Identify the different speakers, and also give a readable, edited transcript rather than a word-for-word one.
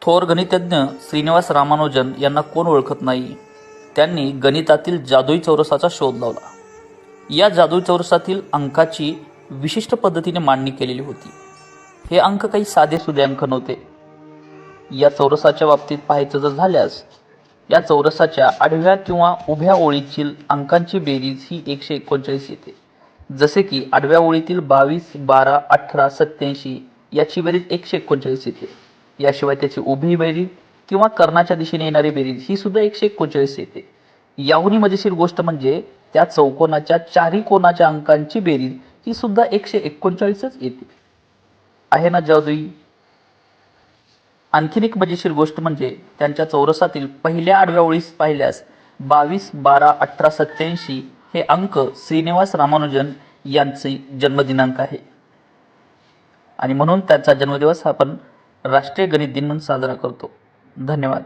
Speaker 1: थोर गणितज्ञ श्रीनिवास रामानुजन यांना कोण ओळखत नाही. त्यांनी गणितातील जादुई चौरसाचा शोध लावला. या जादुई चौरसातील अंकाची विशिष्ट पद्धतीने मांडणी केलेली होती. हे अंक काही साधेसुधे अंक नव्हते. या चौरसाच्या बाबतीत पाहायचं जर झाल्यास या चौरसाच्या आडव्या किंवा उभ्या ओळीतील अंकांची बेरीज ही 139 येते. जसे की आडव्या ओळीतील 22, 12, 18, 87 याची बेरीज 139 येते. याशिवाय त्याची उभी बेरीज किंवा कर्णाच्या दिशेने येणारी बेरीज ही सुद्धा 139 येते. याहूनही मजेशीर गोष्ट म्हणजे त्या चौकोनाच्या चारी कोणाच्या अंकांची बेरीज ही सुद्धा 139च येते. आहे ना जादुई. आणखीन एक मजेशीर गोष्ट म्हणजे त्यांच्या चौरसातील पहिल्या आडव्या ओळीस पाहिल्यास 22, 12, 18, 87 हे अंक श्रीनिवास रामानुजन यांचे जन्मदिनांक आहे आणि म्हणून त्यांचा जन्मदिवस आपण राष्ट्रीय गणित दिन म्हणून साजरा करतो. धन्यवाद.